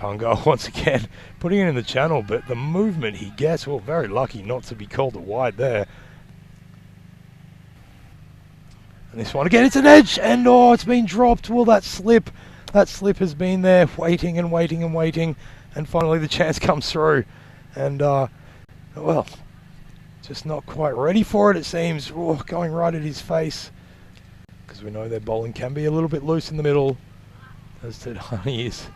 Pungo once again putting it in the channel, but the movement he gets, well, very lucky not to be called a wide there. And this one again, it's an edge, and oh, it's been dropped. Will that slip? That slip has been there, waiting and waiting and waiting, and finally the chance comes through. And, well, just not quite ready for it, it seems. Oh, going right at his face. Because we know their bowling can be a little bit loose in the middle, as Tadani is.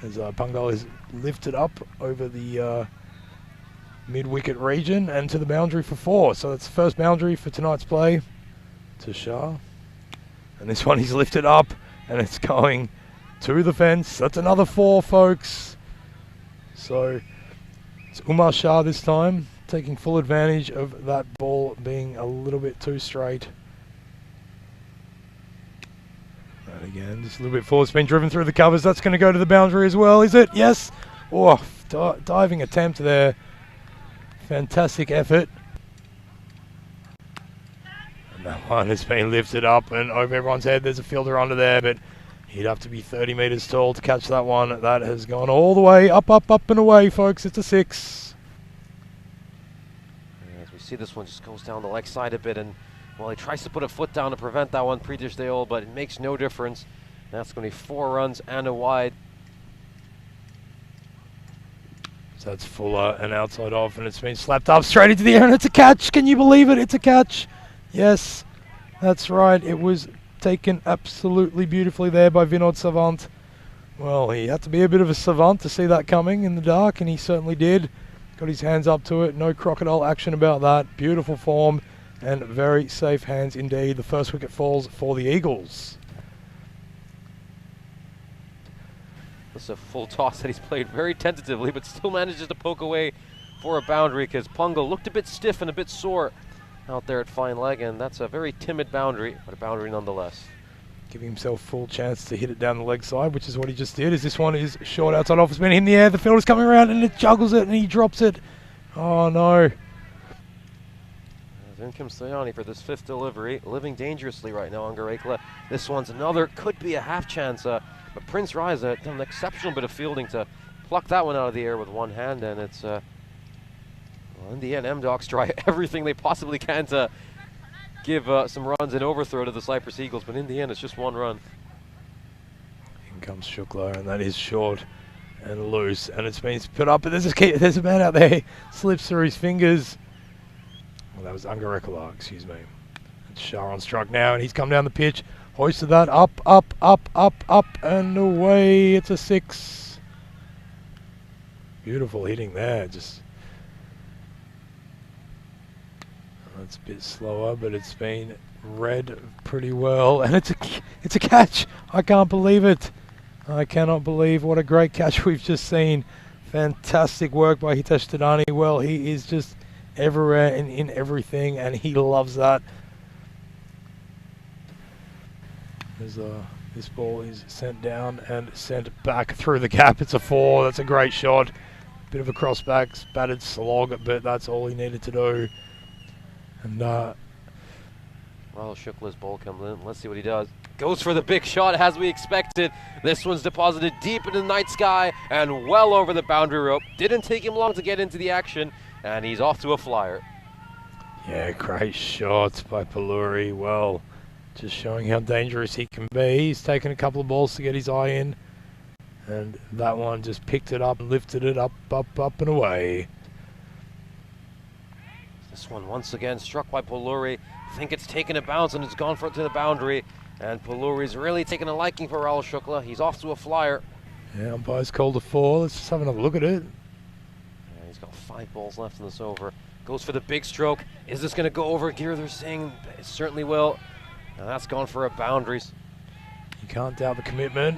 As Pungo is lifted up over the mid-wicket region and to the boundary for 4. So that's the first boundary for tonight's play to Shah. And this one he's lifted up and it's going to the fence. That's another 4, folks. So it's Umar Shah this time, taking full advantage of that ball being a little bit too straight. And again, just a little bit forward. It's been driven through the covers. That's going to go to the boundary as well, is it? Yes. Oh, diving attempt there. Fantastic effort. And that one has been lifted up and over everyone's head. There's a fielder under there, but he'd have to be 30 metres tall to catch that one. That has gone all the way up, up, up and away, folks. It's a 6. As we see, this one just goes down the leg side a bit, and well, he tries to put a foot down to prevent that one, Pritish Deol, but it makes no difference. That's going to be 4 runs and a wide. So that's Fuller and outside off, and it's been slapped up straight into the air, and it's a catch. Can you believe it? It's a catch. Yes, that's right. It was taken absolutely beautifully there by Vinod Savant. Well, he had to be a bit of a savant to see that coming in the dark, and he certainly did. Got his hands up to it. No crocodile action about that. Beautiful form and very safe hands indeed. The first wicket falls for the Eagles. This is a full toss that he's played very tentatively, but still manages to poke away for a boundary because Pungo looked a bit stiff and a bit sore out there at fine leg, and that's a very timid boundary, but a boundary nonetheless. Giving himself full chance to hit it down the leg side, which is what he just did. As this one is short outside off, it's been in the air. The fielder's coming around and it juggles it and he drops it. Oh no. In comes Sayani for this 5th delivery, living dangerously right now on Garekla. This one's another, could be a half chance, but Prince Rise done an exceptional bit of fielding to pluck that one out of the air with one hand, and it's, well, in the end, M-Docs try everything they possibly can to give some runs and overthrow to the Cyprus Eagles, but in the end, it's just 1 run. In comes Shukla, and that is short and loose, and it's been put up, but there's a man out there, slips through his fingers. Well, that was Angarekala, excuse me. It's Shah on struck now, and he's come down the pitch, hoisted that up, up, up, up, up, and away. It's a 6. Beautiful hitting there, just. That's a bit slower, but it's been read pretty well, and it's a catch. I can't believe it. I cannot believe what a great catch we've just seen. Fantastic work by Hitesh Tadani. Well, he is just everywhere and in everything, and he loves that. As this ball is sent down and sent back through the gap. It's a 4. That's a great shot. Bit of a crossback, batted slog, but that's all he needed to do. And Rahul Shukla's ball comes in. Let's see what he does. Goes for the big shot as we expected. This one's deposited deep into the night sky and well over the boundary rope. Didn't take him long to get into the action, and he's off to a flyer. Yeah, great shot by Paluri. Well, just showing how dangerous he can be. He's taken a couple of balls to get his eye in, and that one just picked it up and lifted it up, up, up and away. This one once again struck by Paluri. I think it's taken a bounce and it's gone for it to the boundary. And Paluri's really taken a liking for Rahul Shukla. He's off to a flyer. Yeah, umpire's called a 4. Let's just have another look at it. Yeah, he's got 5 balls left in this over. Goes for the big stroke. Is this going to go over Girdhar Singh? It certainly will. And that's gone for a boundaries. You can't doubt the commitment.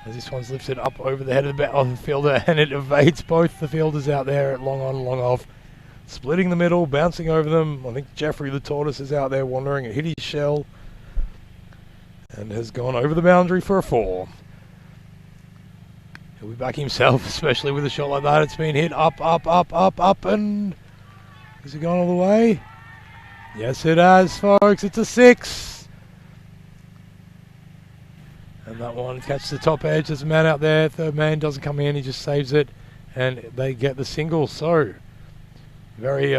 As this one's lifted up over the head of the fielder, and it evades both the fielders out there at long on, long off. Splitting the middle, bouncing over them. I think Jeffrey the Tortoise is out there wandering. It hit his shell and has gone over the boundary for a 4. He'll be back himself, especially with a shot like that. It's been hit up, up, up, up, up, and has it gone all the way? Yes, it has, folks. It's a 6. And And that one catches the top edge. There's a man out there. Third man doesn't come in. He just saves it. And they get the single. So, very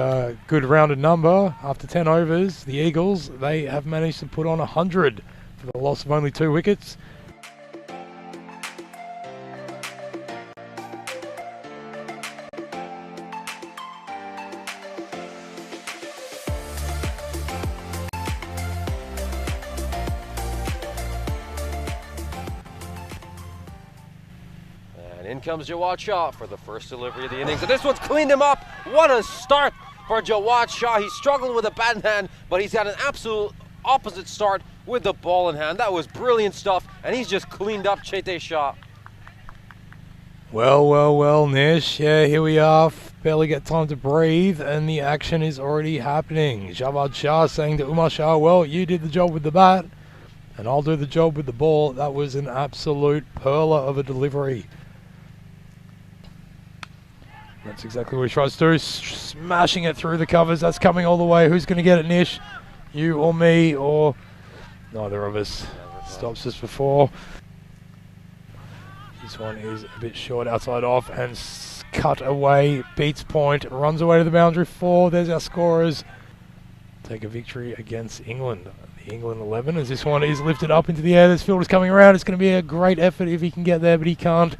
good rounded number. After 10 overs, the Eagles, they have managed to put on 100 for the loss of only 2 wickets. In comes Jawad Shah for the first delivery of the innings, and this one's cleaned him up. What a start for Jawad Shah. He struggled with a bat in hand, but he's got an absolute opposite start with the ball in hand. That was brilliant stuff, and he's just cleaned up CTT Shah. Well, Nish. Yeah, here we are. Barely get time to breathe, and the action is already happening. Jawad Shah saying to Umar Shah, well, you did the job with the bat, and I'll do the job with the ball. That was an absolute perler of a delivery. That's exactly what he tries to do, smashing it through the covers. That's coming all the way. Who's going to get it, Nish? You or me or neither of us. Stops us before. This one is a bit short outside off and cut away. Beats point, runs away to the boundary 4. There's our scorers. Take a victory against England. The England 11 as this one is lifted up into the air. This fielder's coming around. It's going to be a great effort if he can get there, but he can't.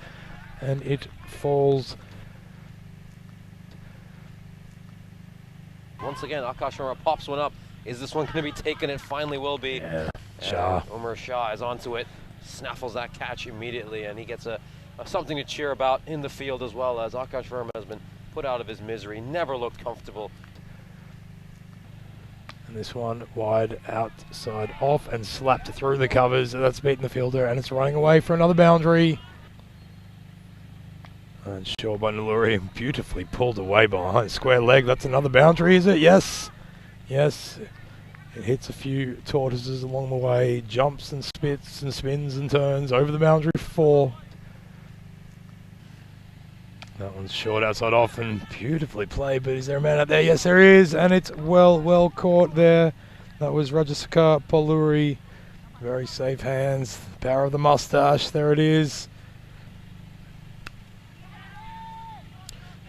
And it falls. Once again, Akash Sharma pops one up. Is this one going to be taken? It finally will be. Yeah, Shah. Umar Shah is onto it, snaffles that catch immediately, and he gets a something to cheer about in the field as well, as Akash Sharma has been put out of his misery, never looked comfortable. And this one wide outside off and slapped through the covers. That's beaten the fielder, and it's running away for another boundary. And sure by Naluri, beautifully pulled away behind square leg. That's another boundary, is it? Yes. Yes. It hits a few tortoises along the way, jumps and spits and spins and turns over the boundary 4. That one's short outside off and beautifully played, but is there a man out there? Yes, there is, and it's well caught there. That was Rajasakar Poluri. Very safe hands. Power of the mustache. There it is.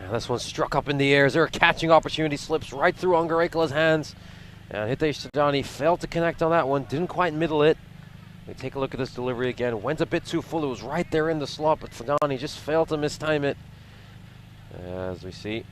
This one struck up in the air. Is there a catching opportunity? Slips right through Angarekala's hands. And Hitesh Sidani failed to connect on that one. Didn't quite middle it. We take a look at this delivery again. Went a bit too full. It was right there in the slot, but Sidani just failed to mistime it. As we see,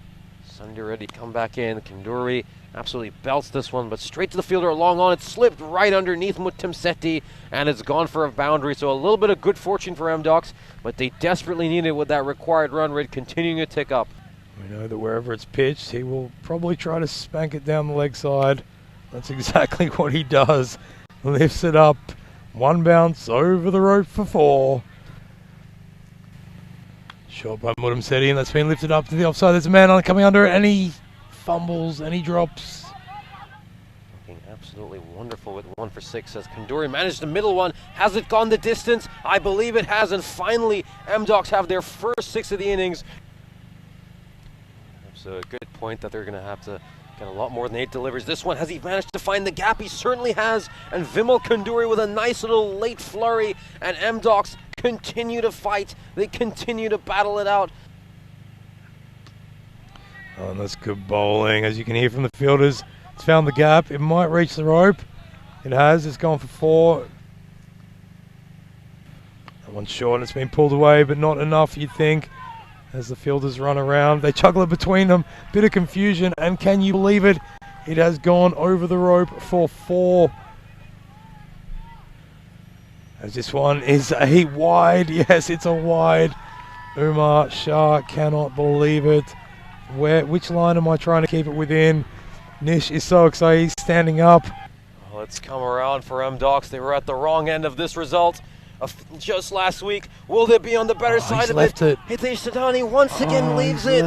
Sundar Reddy come back in. Kanduri absolutely belts this one, but straight to the fielder, long on. It slipped right underneath Muttim Sethi, and it's gone for a boundary. So a little bit of good fortune for M-Docs, but they desperately need it with that required run rate continuing to tick up. We know that wherever it's pitched, he will probably try to spank it down the leg side. That's exactly what he does. Lifts it up. One bounce over the rope for 4. Short by Muttim Sethi, and that's been lifted up to the offside. There's a man on coming under it, and he fumbles and he drops. Looking absolutely wonderful with 1 for 6 as Kanduri managed the middle one. Has it gone the distance? I believe it has, and finally M-Docs have their first 6 of the innings. So a good point that they're going to have to get a lot more than 8 deliveries. This one, has he managed to find the gap? He certainly has. And Vimal Kanduri with a nice little late flurry. And M-Docs continue to fight. They continue to battle it out. Oh, and that's good bowling. As you can hear from the fielders, it's found the gap. It might reach the rope. It has. It's gone for 4. That one's short and it's been pulled away, but not enough, you'd think. As the fielders run around, they juggle it between them. Bit of confusion, and can you believe it? It has gone over the rope for 4. As this one is a wide. Yes, it's a wide. Umar Shah cannot believe it. Which line am I trying to keep it within? Nish is so excited. He's standing up. Well, it's come around for M-Docs. They were at the wrong end of this result just last week. Will they be on the better side of it? Hitesh Sidani once again leaves it.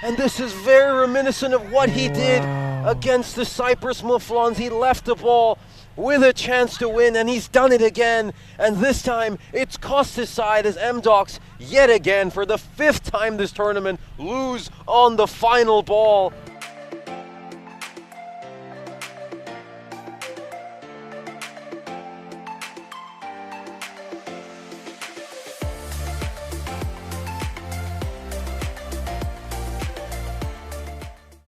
And this is very reminiscent of what he did against the Cyprus Muflons. He left the ball with a chance to win, and he's done it again. And this time, it's cost his side as M-Docs, yet again, for the 5th time this tournament, lose on the final ball.